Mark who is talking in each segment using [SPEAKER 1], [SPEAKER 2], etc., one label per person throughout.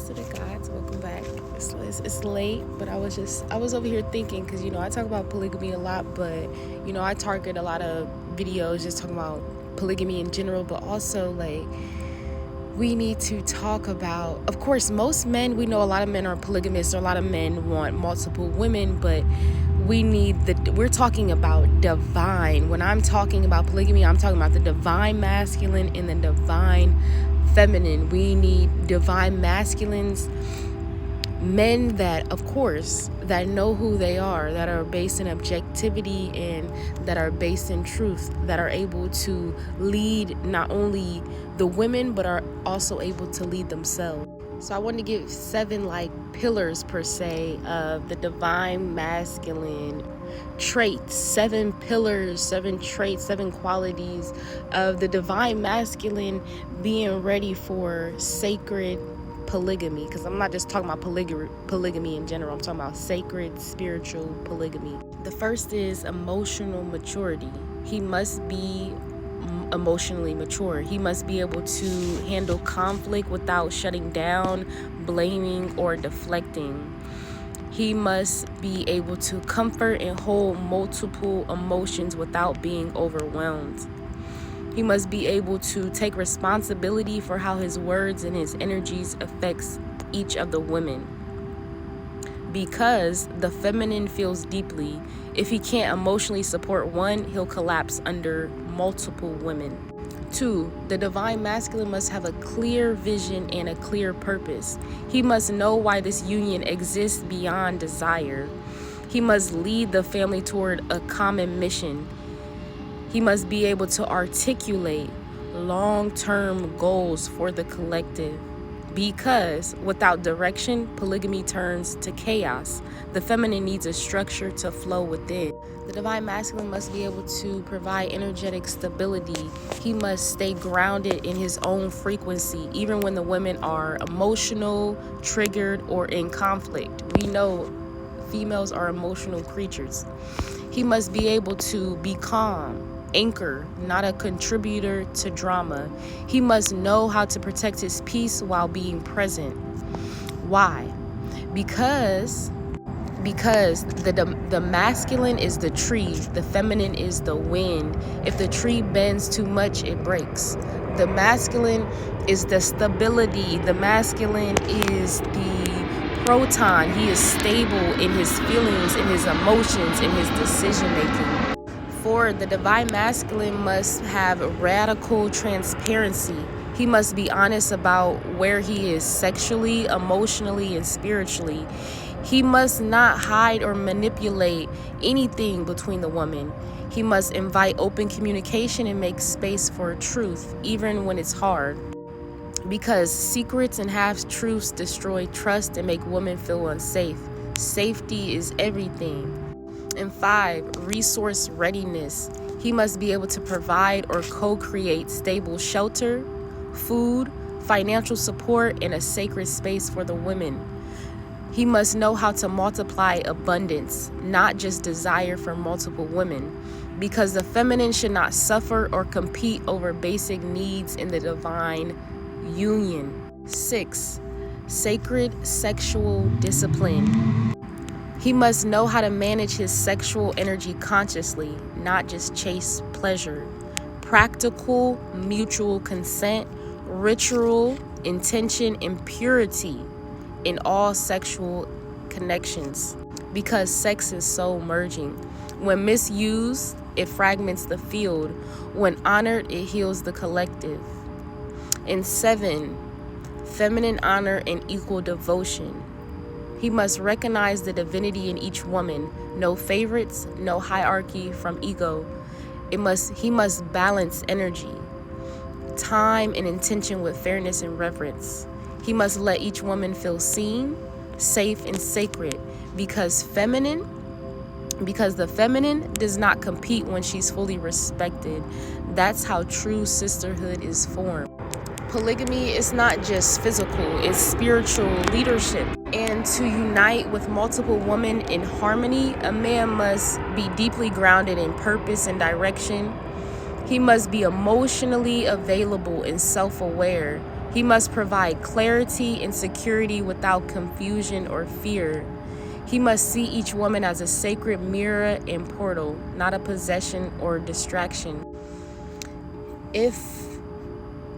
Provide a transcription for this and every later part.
[SPEAKER 1] Greetings to the gods. Welcome back. It's late, but I was over here thinking, because I talk about polygamy a lot, but I target a lot of videos just talking about polygamy in general, but also like we need to talk about, of course, most men, we know a lot of men are polygamists, or a lot of men want multiple women, but we're talking about divine. When I'm talking about polygamy, I'm talking about the divine masculine and the divine feminine. We need divine masculines, men that, of course, that know who they are, that are based in objectivity and that are based in truth, that are able to lead not only the women but are also able to lead themselves. So I want to give 7 pillars per se of the divine masculine traits, 7 pillars, 7 traits, 7 qualities of the divine masculine being ready for sacred polygamy. Because I'm not just talking about polygamy in general, I'm talking about sacred spiritual polygamy. The first is emotional maturity. He must be emotionally mature. He must be able to handle conflict without shutting down, blaming, or deflecting. He must be able to comfort and hold multiple emotions without being overwhelmed. He must be able to take responsibility for how his words and his energies affects each of the women. Because the feminine feels deeply, if he can't emotionally support one, he'll collapse under multiple women. 2, the divine masculine must have a clear vision and a clear purpose. He must know why this union exists beyond desire. He must lead the family toward a common mission. He must be able to articulate long-term goals for the collective. Because without direction, polygamy turns to chaos. The feminine needs a structure to flow within. The divine masculine must be able to provide energetic stability. He must stay grounded in his own frequency, even when the women are emotional, triggered, or in conflict. We know females are emotional creatures. He must be able to be calm, anchor, not a contributor to drama. He must know how to protect his peace while being present. Why? Because the masculine is the tree, the feminine is the wind. If the tree bends too much, it breaks. The masculine is the stability. The masculine is the proton. He is stable in his feelings, in his emotions, in his decision making. 4, the divine masculine must have radical transparency. He must be honest about where he is sexually, emotionally, and spiritually. He must not hide or manipulate anything between the women. He must invite open communication and make space for truth, even when it's hard. Because secrets and half-truths destroy trust and make women feel unsafe. Safety is everything. And 5, resource readiness. He must be able to provide or co-create stable shelter, food, financial support, and a sacred space for the women. He must know how to multiply abundance, not just desire for multiple women, because the feminine should not suffer or compete over basic needs in the divine union. 6, sacred sexual discipline. He must know how to manage his sexual energy consciously, not just chase pleasure. Practical, mutual consent, ritual, intention, and purity in all sexual connections, because sex is soul merging. When misused, it fragments the field. When honored, it heals the collective. And 7, feminine honor and equal devotion. He must recognize the divinity in each woman. No favorites, no hierarchy from ego. He must balance energy, time, and intention with fairness and reverence. He must let each woman feel seen, safe, and sacred, because the feminine does not compete when she's fully respected. That's how true sisterhood is formed. Polygamy is not just physical, it's spiritual leadership. And to unite with multiple women in harmony, a man must be deeply grounded in purpose and direction. He must be emotionally available and self-aware. He must provide clarity and security without confusion or fear. He must see each woman as a sacred mirror and portal, not a possession or distraction. If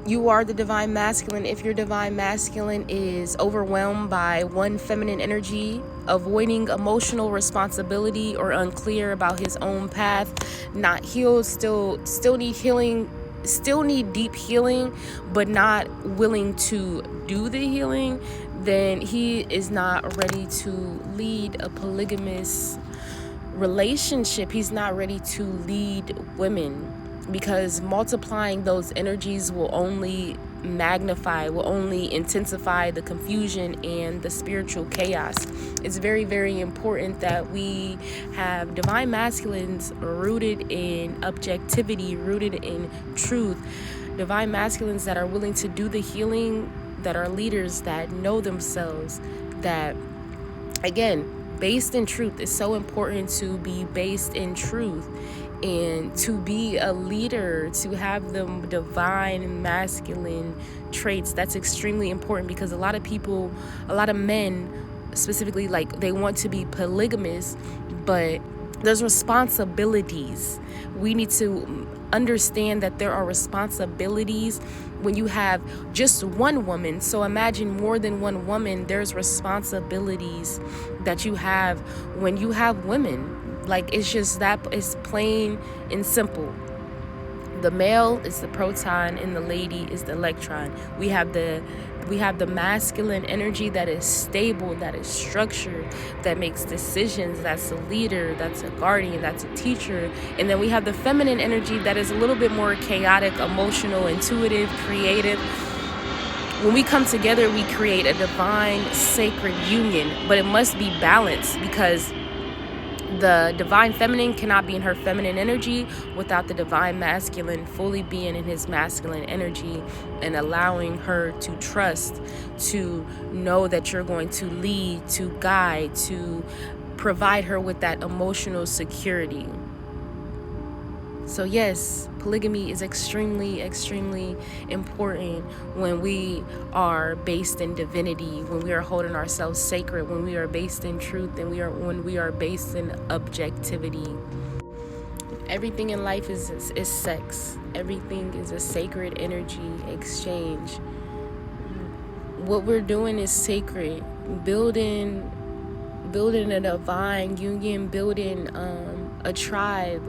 [SPEAKER 1] you are the divine masculine, if your divine masculine is overwhelmed by one feminine energy, avoiding emotional responsibility or unclear about his own path, not healed, still need healing, still need deep healing, but not willing to do the healing, then he is not ready to lead a polygamous relationship. He's not ready to lead women, because multiplying those energies will only magnify, will only intensify the confusion and the spiritual chaos. It's very, very important that we have divine masculines rooted in objectivity, rooted in truth, divine masculines that are willing to do the healing, that are leaders, that know themselves, that, again, based in truth. It's so important to be based in truth and to be a leader, to have the divine masculine traits. That's extremely important, because a lot of people, a lot of men specifically, like, they want to be polygamous, but there's responsibilities. We need to understand that there are responsibilities when you have just one woman. So imagine more than one woman. There's responsibilities that you have when you have women. Like, it's just that, it's plain and simple. The male is the proton and the lady is the electron. We have the masculine energy that is stable, that is structured, that makes decisions, that's a leader, that's a guardian, that's a teacher. And then we have the feminine energy that is a little bit more chaotic, emotional, intuitive, creative. When we come together, we create a divine, sacred union, but it must be balanced, because the divine feminine cannot be in her feminine energy without the divine masculine fully being in his masculine energy, and allowing her to trust, to know that you're going to lead, to guide, to provide her with that emotional security. So yes, polygamy is extremely, extremely important when we are based in divinity, when we are holding ourselves sacred, when we are based in truth, and when we are based in objectivity. Everything in life is sex. Everything is a sacred energy exchange. What we're doing is sacred. Building a divine union, building a tribe,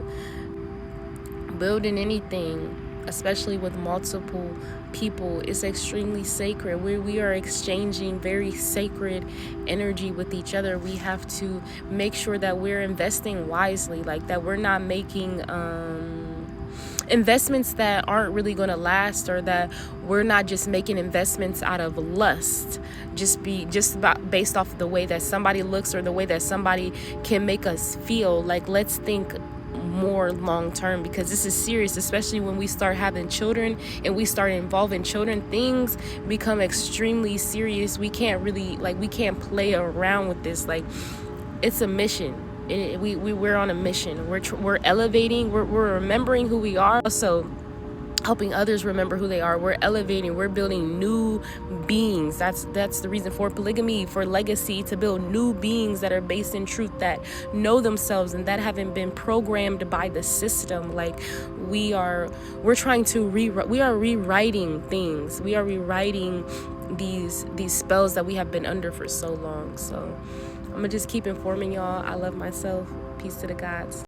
[SPEAKER 1] building anything, especially with multiple people, is extremely sacred. We are exchanging very sacred energy with each other. We have to make sure that we're investing wisely, like that we're not making investments that aren't really going to last, or that we're not just making investments out of lust, just based off of the way that somebody looks or the way that somebody can make us feel. Like, let's think more long term, because this is serious, especially when we start having children and we start involving children. Things become extremely serious. We can't really, like, we can't play around with this. Like, it's a mission. We're on a mission. We're elevating, we're remembering who we are, also helping others remember who they are. We're elevating, we're building new beings. That's the reason for polygamy, for legacy, to build new beings that are based in truth, that know themselves and that haven't been programmed by the system. Like, we're trying to rewriting things. We are rewriting these spells that we have been under for so long. So I'm gonna just keep informing y'all. I love myself. Peace to the gods.